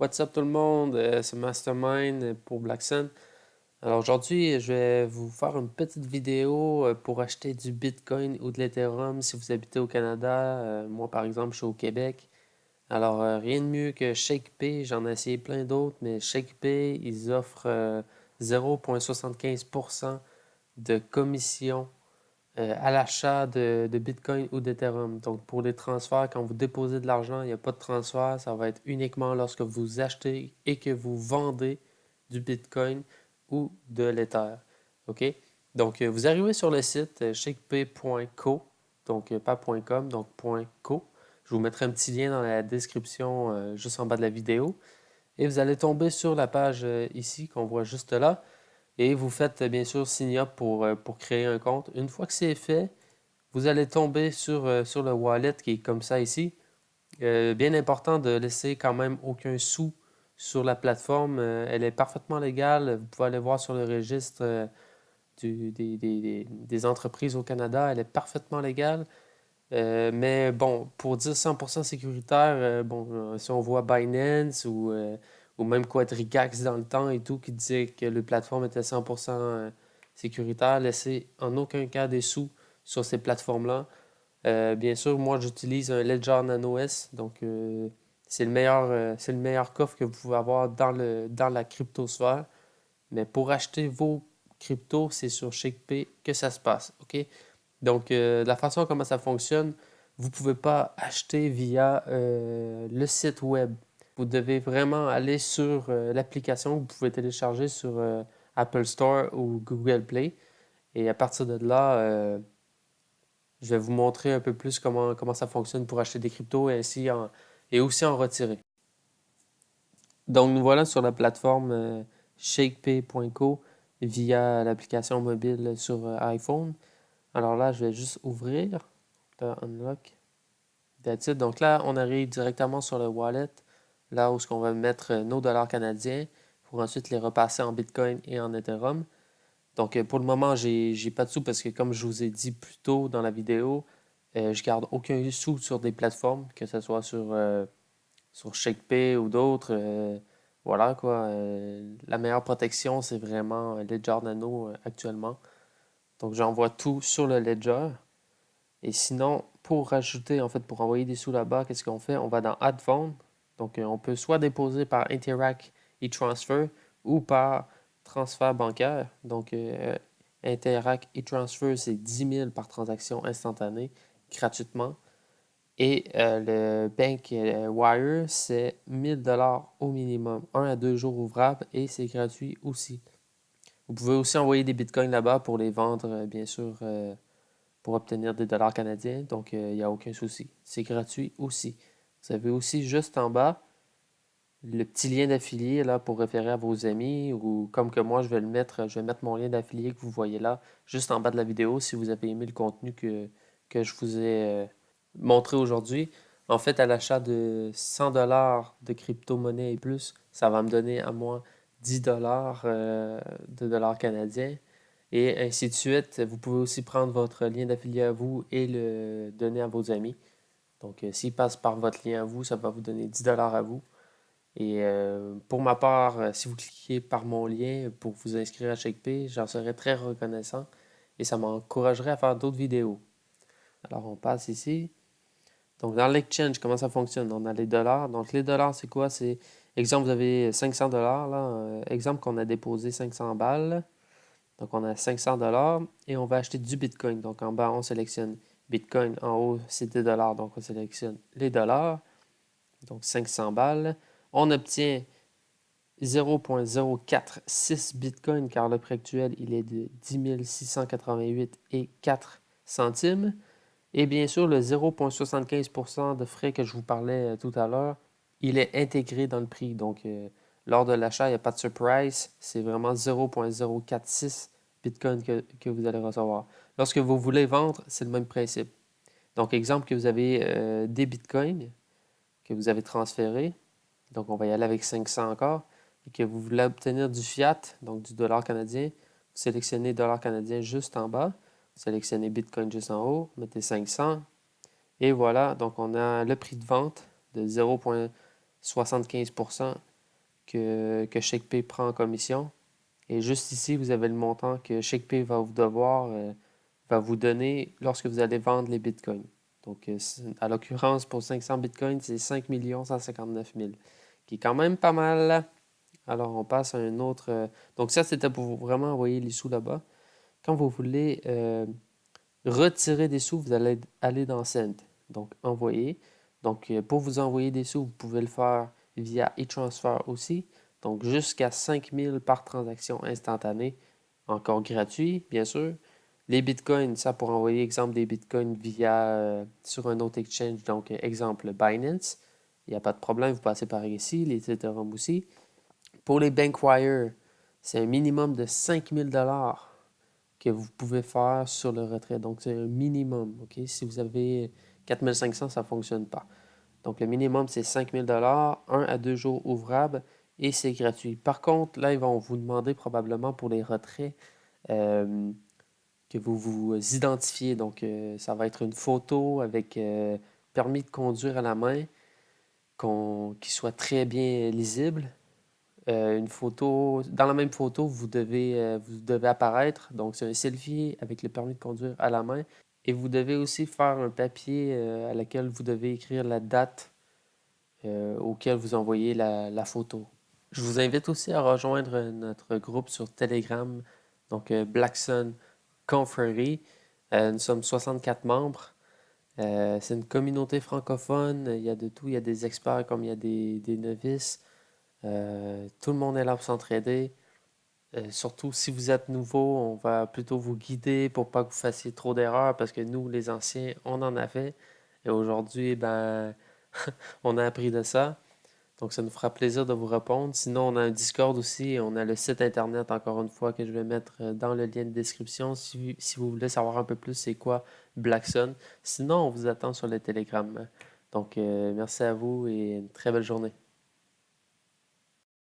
What's up tout le monde, c'est Mastermind pour Black Sun. Alors aujourd'hui, je vais vous faire une petite vidéo pour acheter du Bitcoin ou de l'Ethereum si vous habitez au Canada. Moi par exemple, je suis au Québec. Alors rien de mieux que ShakePay, j'en ai essayé plein d'autres, mais ShakePay, ils offrent 0,75% de commission à l'achat de Bitcoin ou d'Ethereum. Donc, pour les transferts, quand vous déposez de l'argent, il n'y a pas de transfert. Ça va être uniquement lorsque vous achetez et que vous vendez du Bitcoin ou de l'Ether. OK? Donc, vous arrivez sur le site shakepay.co, donc pas .com, donc .co. Je vous mettrai un petit lien dans la description juste en bas de la vidéo. Et vous allez tomber sur la page ici qu'on voit juste là. Et vous faites bien sûr sign up pour créer un compte. Une fois que c'est fait, vous allez tomber sur le wallet qui est comme ça ici. Bien important de laisser quand même aucun sou sur la plateforme. Elle est parfaitement légale. Vous pouvez aller voir sur le registre des entreprises au Canada. Elle est parfaitement légale. Mais bon, pour dire 100% sécuritaire, si on voit Binance ou même Quadrigax dans le temps et tout qui disait que la plateforme était 100% sécuritaire, laissez en aucun cas des sous sur ces plateformes-là. Bien sûr, moi j'utilise un Ledger Nano S, donc c'est le meilleur coffre que vous pouvez avoir dans la cryptosphère. Mais pour acheter vos cryptos, c'est sur ShakePay que ça se passe, OK? Donc, la façon comment ça fonctionne, vous ne pouvez pas acheter via le site web. Vous devez vraiment aller sur l'application que vous pouvez télécharger sur Apple Store ou Google Play. Et à partir de là, je vais vous montrer un peu plus comment ça fonctionne pour acheter des cryptos et aussi en retirer. Donc, nous voilà sur la plateforme shakepay.co via l'application mobile sur iPhone. Alors là, je vais juste ouvrir, unlock. That's it. Donc là, on arrive directement sur le wallet, là où on va mettre nos dollars canadiens pour ensuite les repasser en Bitcoin et en Ethereum. Donc pour le moment, j'ai pas de sous parce que comme je vous ai dit plus tôt dans la vidéo, je garde aucun sou sur des plateformes, que ce soit sur ShakePay ou d'autres. Voilà quoi. La meilleure protection, c'est vraiment Ledger Nano actuellement. Donc j'envoie tout sur le Ledger. Et sinon, pour rajouter, en fait, pour envoyer des sous là-bas, qu'est-ce qu'on fait? On va dans Add Phone. Donc, on peut soit déposer par Interac e-Transfer ou par transfert bancaire. Donc, Interac e-Transfer, c'est 10 000 par transaction instantanée, gratuitement. Et le Bank Wire, c'est 1000 dollars au minimum, 1 à 2 jours ouvrables, et c'est gratuit aussi. Vous pouvez aussi envoyer des bitcoins là-bas pour les vendre, bien sûr, pour obtenir des dollars canadiens, donc il n'y a aucun souci. C'est gratuit aussi. Vous avez aussi juste en bas le petit lien d'affilié là pour référer à vos amis ou comme que moi je vais mettre mon lien d'affilié que vous voyez là juste en bas de la vidéo si vous avez aimé le contenu que je vous ai montré aujourd'hui. En fait, à l'achat de 100 dollars de crypto-monnaie et plus, ça va me donner à moi 10 dollars de dollars canadiens et ainsi de suite. Vous pouvez aussi prendre votre lien d'affilié à vous et le donner à vos amis. Donc, s'il passe par votre lien à vous, ça va vous donner 10 dollars à vous. Et pour ma part, si vous cliquez par mon lien pour vous inscrire à ShakePay, j'en serais très reconnaissant et ça m'encouragerait à faire d'autres vidéos. Alors, on passe ici. Donc, dans l'exchange, comment ça fonctionne? On a les dollars. Donc, les dollars, c'est quoi? C'est, exemple, vous avez 500 dollars, là. Exemple qu'on a déposé 500 balles. Donc, on a 500 dollars et on va acheter du Bitcoin. Donc, en bas, on sélectionne Bitcoin. En haut, c'est des dollars. Donc, on sélectionne les dollars. Donc, 500 balles. On obtient 0,046 Bitcoin car le prix actuel, il est de 10 688 et 4 centimes. Et bien sûr, le 0,75% de frais que je vous parlais tout à l'heure, il est intégré dans le prix. Donc, lors de l'achat, il n'y a pas de surprise. C'est vraiment 0,046 Bitcoin que vous allez recevoir. Lorsque vous voulez vendre, c'est le même principe. Donc, exemple que vous avez des Bitcoins que vous avez transférés. Donc, on va y aller avec 500 encore. Et que vous voulez obtenir du fiat, donc du dollar canadien. Vous sélectionnez dollar canadien juste en bas. Vous sélectionnez Bitcoin juste en haut. Mettez 500. Et voilà, donc on a le prix de vente de 0,75% que ShakePay prend en commission. Et juste ici, vous avez le montant que ShakePay va vous donner lorsque vous allez vendre les bitcoins. Donc, à l'occurrence, pour 500 bitcoins, c'est 5 159 000, qui est quand même pas mal. Alors, on passe à un autre. Donc, ça, c'était pour vraiment envoyer les sous là-bas. Quand vous voulez retirer des sous, vous allez aller dans Send. Donc, envoyer. Donc, pour vous envoyer des sous, vous pouvez le faire via e-transfer aussi. Donc, jusqu'à 5 000 par transaction instantanée. Encore gratuit, bien sûr. Les bitcoins, ça pour envoyer, exemple, des bitcoins sur un autre exchange. Donc, exemple, Binance. Il n'y a pas de problème, vous passez par ici. Les Ethereum aussi. Pour les Bankwire, c'est un minimum de 5 000 que vous pouvez faire sur le retrait. Donc, c'est un minimum. OK? Si vous avez 4 500, ça ne fonctionne pas. Donc, le minimum, c'est 5 000 1 à 2 jours ouvrables et c'est gratuit. Par contre, là, ils vont vous demander probablement pour les retraits euh, que vous vous identifiez. Donc, ça va être une photo avec permis de conduire à la main qui soit très bien lisible. Une photo, dans la même photo, vous devez apparaître. Donc, c'est un selfie avec le permis de conduire à la main. Et vous devez aussi faire un papier à laquelle vous devez écrire la date auquel vous envoyez la photo. Je vous invite aussi à rejoindre notre groupe sur Telegram, donc Black Sun Confrérie. Nous sommes 64 membres. C'est une communauté francophone. Il y a de tout. Il y a des experts comme il y a des novices. Tout le monde est là pour s'entraider. Surtout si vous êtes nouveau, on va plutôt vous guider pour pas que vous fassiez trop d'erreurs parce que nous, les anciens, on en a fait. Et aujourd'hui, ben, on a appris de ça. Donc, ça nous fera plaisir de vous répondre. Sinon, on a un Discord aussi et on a le site internet, encore une fois, que je vais mettre dans le lien de description si vous voulez savoir un peu plus c'est quoi Blackson. Sinon, on vous attend sur le Telegram. Donc, merci à vous et une très belle journée.